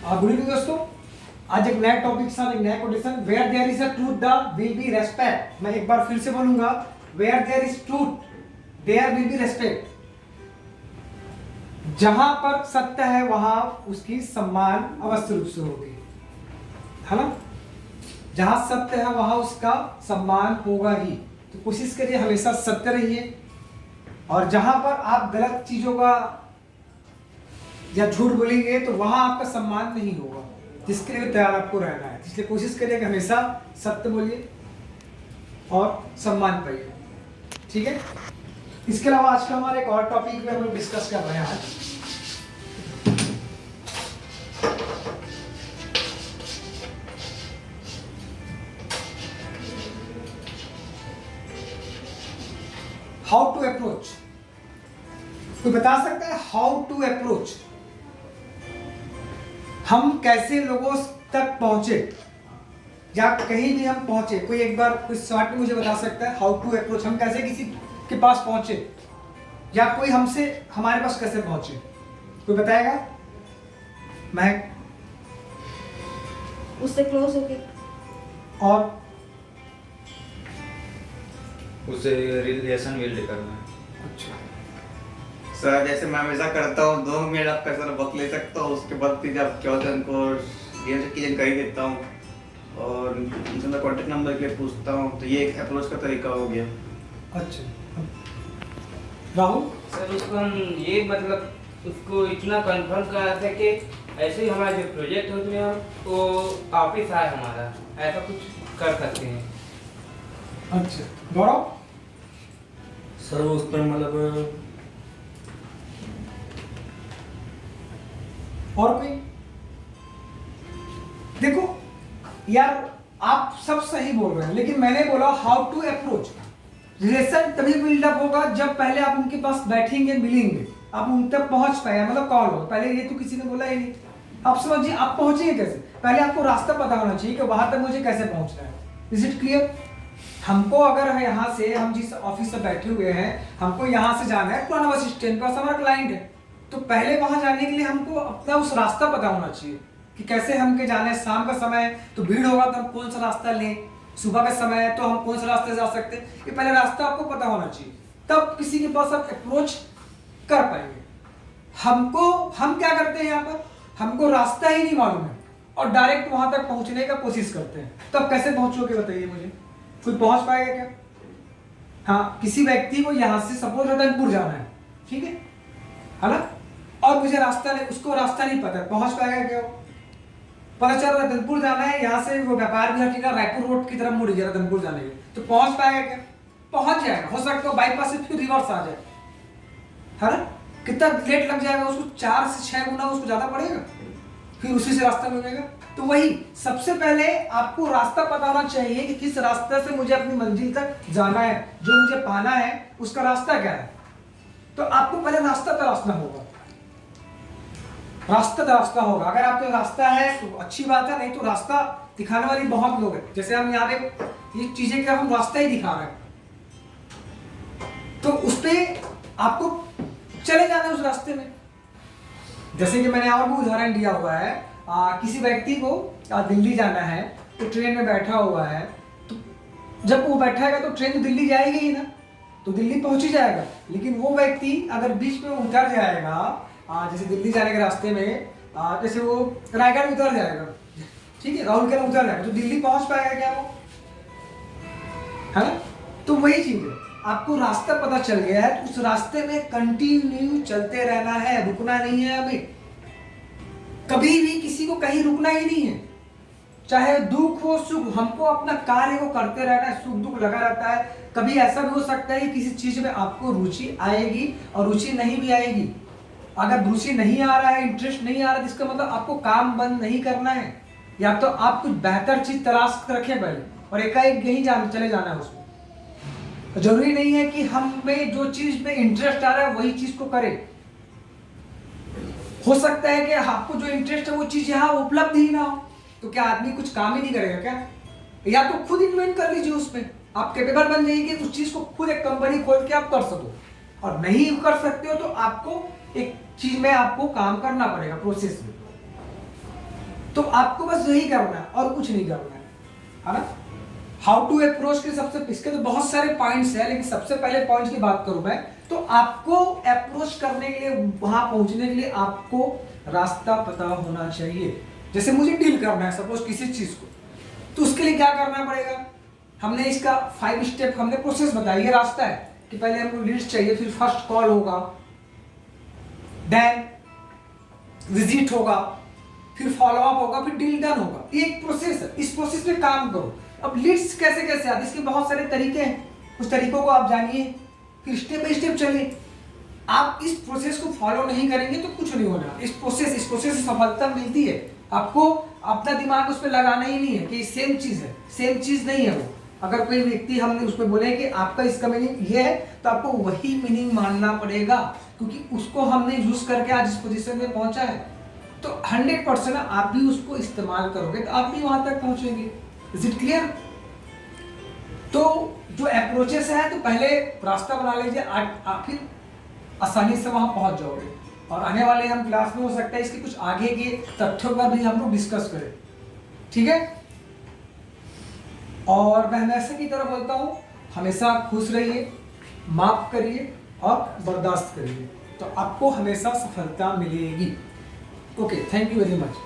Good evening दोस्तों। आज एक नया टॉपिक के साथ एक नया quotation, where there is a truth the will be respect. मैं एक बार फिर से बोलूंगा, where there is truth there will be respect. जहां पर सत्य है वहां उसकी सम्मान अवश्य रूप से होगी, है ना। जहां सत्य है वहां उसका सम्मान होगा ही। तो कोशिश करिए हमेशा सत्य रहिए, और जहां पर आप गलत चीजों का या झूठ बोलेंगे तो वहां आपका सम्मान नहीं होगा, जिसके लिए तैयार आपको रहना है। इसलिए कोशिश करिए कि हमेशा सत्य बोलिए और सम्मान पाइए, ठीक है। इसके अलावा आज का हमारा एक और टॉपिक पे हम लोग डिस्कस कर रहे हैं आज। How to approach. कोई बता सकता है हाउ टू अप्रोच? हम कैसे लोगों तक पहुंचे या कहीं भी हम पहुंचे। कोई एक बार कोई शॉर्ट में मुझे बता सकता है हाउ टू अप्रोच? हम कैसे किसी के पास पहुंचे या कोई हमसे हमारे पास कैसे पहुंचे? कोई बताएगा? मैं उससे क्लोज होके, और उसे रिलेशन बिल्ड करना। अच्छा, सर जैसे मैं हमेशा करता हूँ 2 मिनट आप पैसा वक्त ले सकता हूँ, उसके बाद फिर जब क्या होता है उनको गेम की जानकारी देता हूँ और उनसे मैं कॉन्टेक्ट नंबर के लिए पूछता हूँ। तो ये एक अप्रोच का तरीका हो गया। अच्छा राहुल। सर उसको हम ये मतलब उसको इतना कंफर्म करा था कि ऐसे ही हमारा जो प्रोजेक्ट हो गया वो ऑफिस आए हमारा, ऐसा कुछ कर सकते हैं। अच्छा गौरव। सर उस पर मतलब और कोई? देखो यार, आप सब सही बोल रहे हैं, लेकिन मैंने बोला हाउ टू अप्रोच। रिलेशन तभी बिल्डअप होगा जब पहले आप उनके पास बैठेंगे, मिलेंगे, आप उन तक पहुंच पाए, मतलब कॉल हो। पहले ये तो किसी ने बोला ही नहीं। आप समझिए आप पहुंचेंगे कैसे? पहले आपको रास्ता पता होना चाहिए कि वहां तक मुझे कैसे पहुंचना है। Is it clear? हमको अगर यहाँ से, हम जिस ऑफिस से बैठे हुए हैं, हमको यहाँ से जाना है पुराना बस स्टैंड पर, हमारा क्लाइंट है, तो पहले वहां जाने के लिए हमको अपना उस रास्ता पता होना चाहिए कि कैसे हमके जाना है। शाम का समय है तो भीड़ होगा तो हम कौन सा रास्ता लें, सुबह का समय है तो हम कौन सा रास्ते से जा सकते हैं, ये पहले रास्ता आपको पता होना चाहिए, तब किसी के पास आप अप्रोच कर पाएंगे। हम क्या करते हैं यहाँ पर, हमको रास्ता ही नहीं मालूम है और डायरेक्ट वहां तक पहुंचने का कोशिश करते हैं। तो आप कैसे पहुंचोगे बताइए मुझे? कोई पहुंच पाएगा क्या? हाँ, किसी व्यक्ति को यहाँ से सपोज रतनपुर जाना है, ठीक है ना, और मुझे रास्ता नहीं, उसको रास्ता नहीं पता है, पहुंच पाएगा क्या वो? पता चल रतनपुर जाना है, यहाँ से वो व्यापार भी हटेगा, रायपुर रोड की तरफ मुड़ गया रतनपुर जाने के, तो पहुंच पाएगा क्या? पहुंच जाएगा। हो सकता है बाईपास से फिर रिवर्स आ जाए, है ना। कितना लेट लग जाएगा उसको, 4 से 6 गुना उसको ज्यादा पड़ेगा, फिर उसी से रास्ता मिलेगा। तो वही सबसे पहले आपको रास्ता पता होना चाहिए कि किस रास्ते से मुझे अपनी मंजिल तक जाना है, जो मुझे पाना है उसका रास्ता क्या है। तो आपको पहले रास्ता तलाशना होगा, रास्ता तलाशना होगा। अगर आपका रास्ता है तो अच्छी बात है, नहीं तो रास्ता दिखाने वाली बहुत लोग हैं। जैसे हम यहाँ पे ये चीजें क्या, हम रास्ता ही दिखा रहे हैं, तो उस पर आपको चले जाना है उस रास्ते में। जैसे कि मैंने और भी उदाहरण दिया हुआ है, किसी व्यक्ति को दिल्ली जाना है तो ट्रेन में बैठा हुआ है, तो जब वो बैठेगा तो ट्रेन तो दिल्ली जाएगी ही ना, तो दिल्ली पहुंच ही जाएगा। लेकिन वो व्यक्ति अगर बीच में उतर जाएगा, जैसे दिल्ली जाने के रास्ते में जैसे वो रायगढ़ में उतर जाएगा, ठीक है, राहुल के उतर जाएगा, तो दिल्ली पहुंच पाएगा क्या वो? है ना। तो वही चीज है, आपको रास्ता पता चल गया है तो उस रास्ते में कंटिन्यू चलते रहना है, रुकना नहीं है। हमें कभी भी किसी को कहीं रुकना ही नहीं है, चाहे दुख हो सुख, हमको अपना कार्य को करते रहना है। सुख दुख लगा रहता है। कभी ऐसा भी हो सकता है कि किसी चीज में आपको रुचि आएगी और रुचि नहीं भी आएगी। अगर रुचि नहीं आ रहा है, इंटरेस्ट नहीं आ रहा है, इसका मतलब आपको काम बंद नहीं करना है, या तो आप कुछ बेहतर चीज तलाश कर रखें पहले और एकाएक यही चले जाना है उसमें। जरूरी नहीं है कि हमें जो चीज में इंटरेस्ट आ रहा है वही चीज को करें। हो सकता है कि आपको जो इंटरेस्ट है वो चीज यहाँ उपलब्ध ही ना हो, तो क्या आदमी कुछ काम ही नहीं करेगा क्या? या तो खुद इन्वेंट कर लीजिए, उसमें आप कैपेबल बन जाइए कि उस चीज को खुद एक कंपनी खोल के आप कर सको। और नहीं कर सकते हो तो आपको एक चीज में आपको काम करना पड़ेगा, प्रोसेस में। तो आपको बस यही करना है और कुछ नहीं करना है ना। हाउ टू अप्रोच के सबसे, इसके तो बहुत सारे पॉइंट्स हैं, लेकिन सबसे पहले पॉइंट की बात करूं मैं, तो आपको अप्रोच करने के लिए, वहां पहुंचने के लिए आपको रास्ता पता होना चाहिए। जैसे मुझे डील करना है सपोज किसी चीज को, तो उसके लिए क्या करना पड़ेगा, हमने इसका 5 स्टेप हमने प्रोसेस बताई, ये रास्ता है कि पहले हमको लीड्स चाहिए, फिर फर्स्ट कॉल होगा, देन विजिट होगा, फिर फॉलोअप होगा, फिर डील डन होगा। ये एक प्रोसेस है, इस प्रोसेस में काम करो। अब लीड्स कैसे कैसे आते, इसके बहुत सारे तरीके हैं, उस तरीकों को आप जानिए, फिर स्टेप बाय स्टेप चलिए। आप इस प्रोसेस को फॉलो नहीं करेंगे तो कुछ नहीं होना। इस प्रोसेस से सफलता मिलती है, आपको अपना दिमाग उस पर लगाना ही नहीं है कि सेम चीज है, सेम चीज नहीं है वो। अगर कोई व्यक्ति हमने उस पर बोले कि आपका इसका मीनिंग ये है, तो आपको वही मीनिंग मानना पड़ेगा, क्योंकि उसको हमने यूज करके आज इस पोजीशन में पहुंचा है। तो 100% आप भी उसको इस्तेमाल करोगे तो आप भी वहां तक पहुंचेंगे। Is it clear? तो जो अप्रोचेस है, तो पहले रास्ता बना लीजिए, आप फिर आसानी से वहां पहुंच जाओगे। और आने वाले हम क्लास में हो सकता है इसके कुछ आगे के तथ्यों पर भी हम लोग डिस्कस करें, ठीक है। और मैं हमेशा की तरह बोलता हूं, हमेशा खुश रहिए, माफ करिए और बर्दाश्त करिए, तो आपको हमेशा सफलता मिलेगी। Okay, thank you very much.